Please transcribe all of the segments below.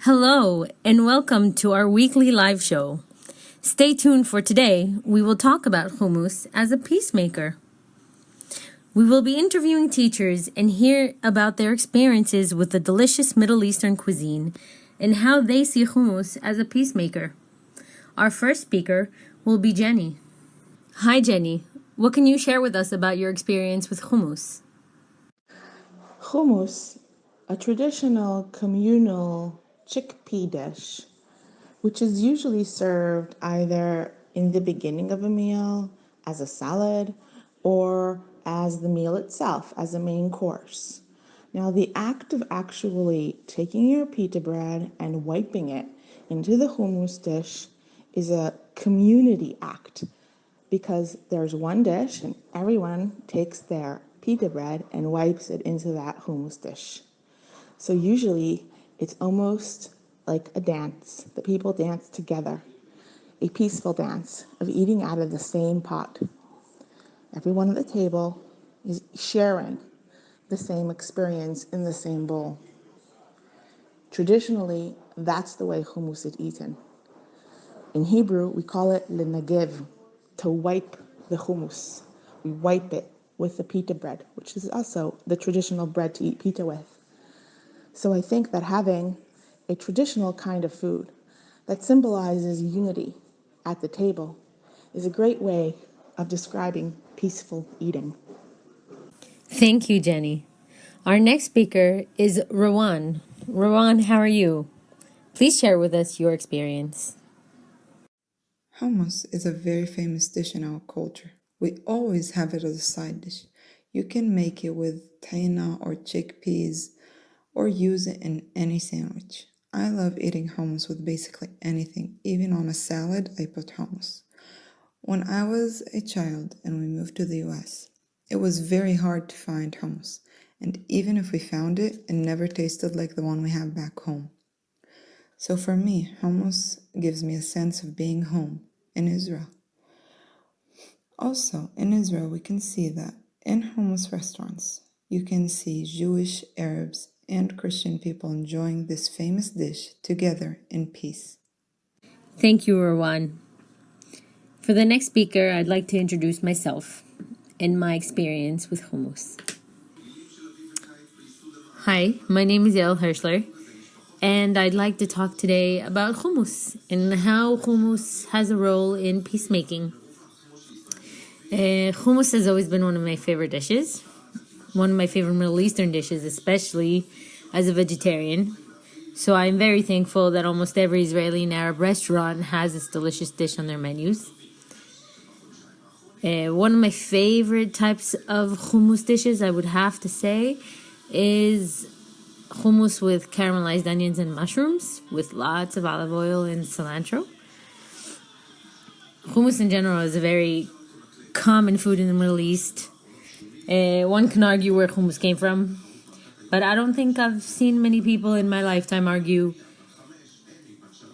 Hello, and welcome to our weekly live show. Stay tuned for today. We will talk about hummus as a peacemaker. We will be interviewing teachers and hear about their experiences with the delicious Middle Eastern cuisine and how they see hummus as a peacemaker. Our first speaker will be Jenny. Hi, Jenny. What can you share with us about your experience with hummus? Hummus, a traditional communal chickpea dish, which is usually served either in the beginning of a meal, as a salad, or as the meal itself, as a main course. Now, the act of actually taking your pita bread and wiping it into the hummus dish is a community act because there's one dish and everyone takes their pita bread and wipes it into that hummus dish. So usually it's almost like a dance. The people dance together, a peaceful dance of eating out of the same pot. Everyone at the table is sharing the same experience in the same bowl. Traditionally, that's the way hummus is eaten. In Hebrew, we call it lenagev, to wipe the hummus. We wipe it with the pita bread, which is also the traditional bread to eat pita with. So I think that having a traditional kind of food that symbolizes unity at the table is a great way of describing peaceful eating. Thank you, Jenny. Our next speaker is Rowan. Rowan, how are you? Please share with us your experience. Hummus is a very famous dish in our culture. We always have it as a side dish. You can make it with tahina or chickpeas or use it in any sandwich. I love eating hummus with basically anything. Even on a salad, I put hummus. When I was a child and we moved to the US, it was very hard to find hummus. And even if we found it, it never tasted like the one we have back home. So for me, hummus gives me a sense of being home in Israel. Also, in Israel, we can see that in hummus restaurants, you can see Jewish, Arabs, and Christian people enjoying this famous dish together in peace. Thank you, Rowan. For the next speaker, I'd like to introduce myself and my experience with hummus. Hi, my name is Yael Hirschler, and I'd like to talk today about hummus and how hummus has a role in peacemaking. Hummus has always been one of my favorite dishes, one of my favorite Middle Eastern dishes, especially as a vegetarian. So I'm very thankful that almost every Israeli and Arab restaurant has this delicious dish on their menus. One of my favorite types of hummus dishes, I would have to say, is hummus with caramelized onions and mushrooms with lots of olive oil and cilantro. Hummus in general is a very common food in the Middle East. One can argue where hummus came from, but I don't think I've seen many people in my lifetime argue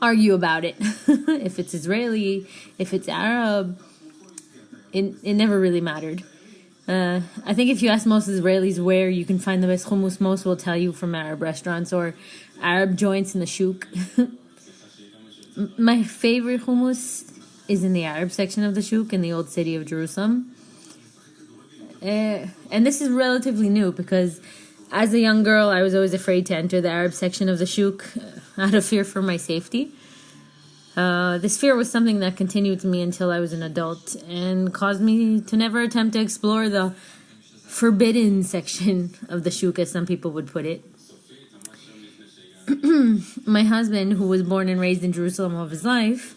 about it. If it's Israeli, if it's Arab, it never really mattered. I think if you ask most Israelis where you can find the best hummus, most will tell you from Arab restaurants or Arab joints in the shuk. My favorite hummus is in the Arab section of the shuk in the old city of Jerusalem. And this is relatively new because as a young girl, I was always afraid to enter the Arab section of the shuk out of fear for my safety. This fear was something that continued to me until I was an adult and caused me to never attempt to explore the forbidden section of the shuk, as some people would put it. My husband, who was born and raised in Jerusalem all of his life,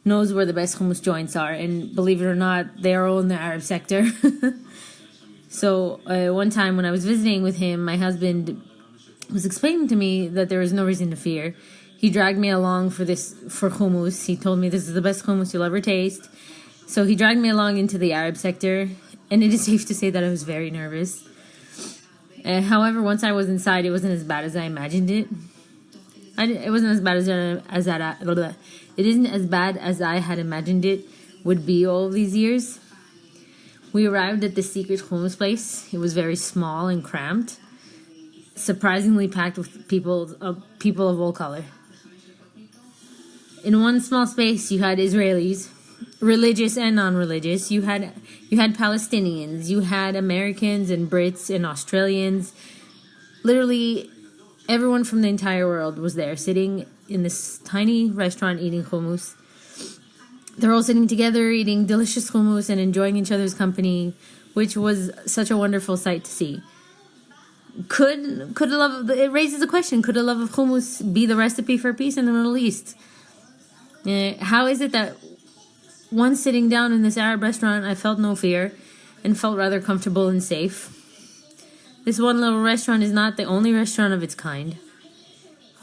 knows where the best hummus joints are, and believe it or not, they are all in the Arab sector. So one time when I was visiting with him, my husband was explaining to me that there is no reason to fear. He dragged me along for hummus. He told me this is the best hummus you'll ever taste. So he dragged me along into the Arab sector, and it is safe to say that I was very nervous. However, once I was inside, it wasn't as bad as I imagined it. It wasn't as bad it isn't as bad as I had imagined it would be all of these years. We arrived at the secret hummus place. It was very small and cramped, surprisingly packed with people of all color. In one small space, you had Israelis, religious and non-religious. You had Palestinians. You had Americans and Brits and Australians. Literally, everyone from the entire world was there, sitting in this tiny restaurant eating hummus. They're all sitting together, eating delicious hummus and enjoying each other's company, which was such a wonderful sight to see. It raises a question, could a love of hummus be the recipe for peace in the Middle East? How is it that once sitting down in this Arab restaurant, I felt no fear and felt rather comfortable and safe? This one little restaurant is not the only restaurant of its kind.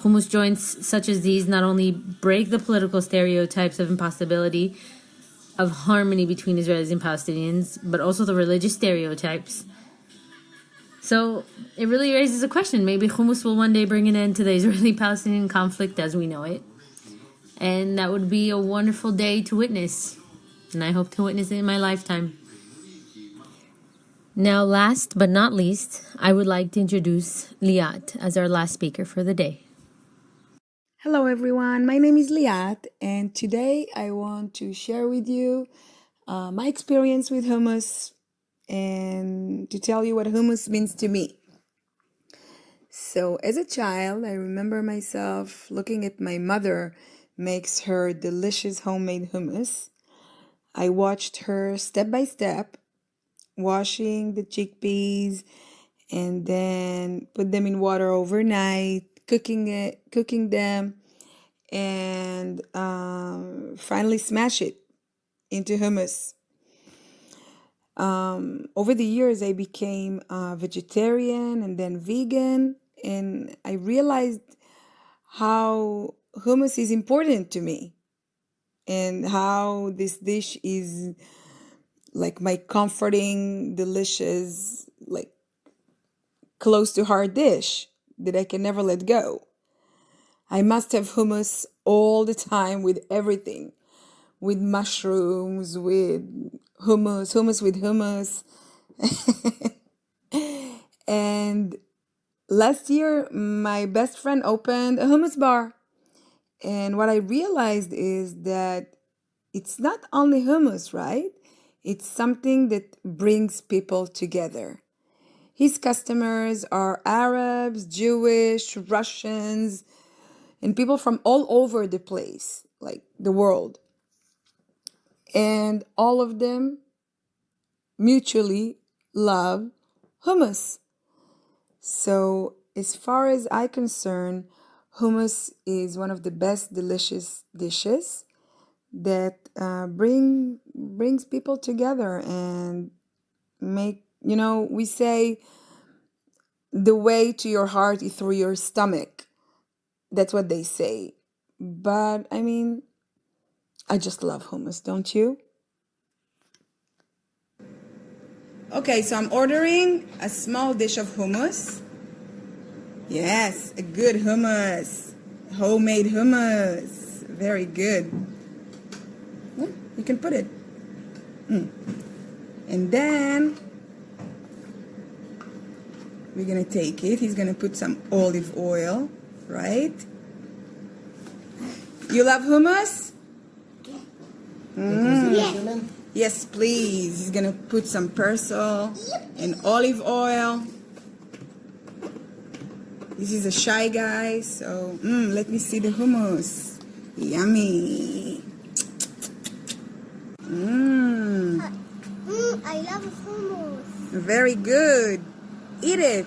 Hummus joints such as these not only break the political stereotypes of impossibility of harmony between Israelis and Palestinians, but also the religious stereotypes. So it really raises a question. Maybe hummus will one day bring an end to the Israeli-Palestinian conflict as we know it. And that would be a wonderful day to witness. And I hope to witness it in my lifetime. Now, last but not least, I would like to introduce Liat as our last speaker for the day. Hello everyone, my name is Liat, and today I want to share with you my experience with hummus and to tell you what hummus means to me. So as a child, I remember myself looking at my mother makes her delicious homemade hummus. I watched her step by step washing the chickpeas and then put them in water overnight, cooking them, and finally smash it into hummus. Over the years, I became vegetarian and then vegan, and I realized how hummus is important to me and how this dish is like my comforting, delicious, like close to heart dish that I can never let go. I must have hummus all the time with everything, with mushrooms, with hummus with hummus. And last year, my best friend opened a hummus bar. And what I realized is that it's not only hummus, right? It's something that brings people together. His customers are Arabs, Jewish, Russians, and people from all over the place, like the world. And all of them mutually love hummus. So as far as I'm concerned, hummus is one of the best delicious dishes that brings people together and we say the way to your heart is through your stomach. That's what they say. But I mean, I just love hummus, don't you? Okay, so I'm ordering a small dish of hummus. Yes, a good hummus. Homemade hummus. Very good. You can put it. And then we're going to take it. He's going to put some olive oil, right? You love hummus? Yeah. Yes, please. He's going to put some persil and olive oil. This is a shy guy, so let me see the hummus. Yummy. I love hummus. Very good. Eat it.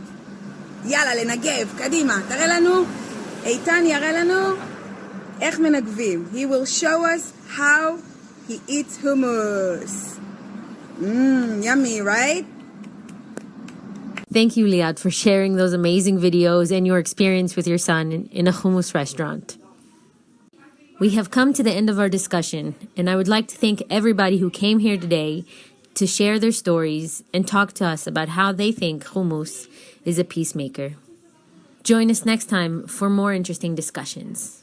יאללה, לנגב. קדימה. תראה לנו. איתן יראה לנו איך מנגבים. He will show us how he eats hummus. Yummy, right? Thank you, Liat, for sharing those amazing videos and your experience with your son in a hummus restaurant. We have come to the end of our discussion, and I would like to thank everybody who came here today to share their stories and talk to us about how they think hummus is a peacemaker. Join us next time for more interesting discussions.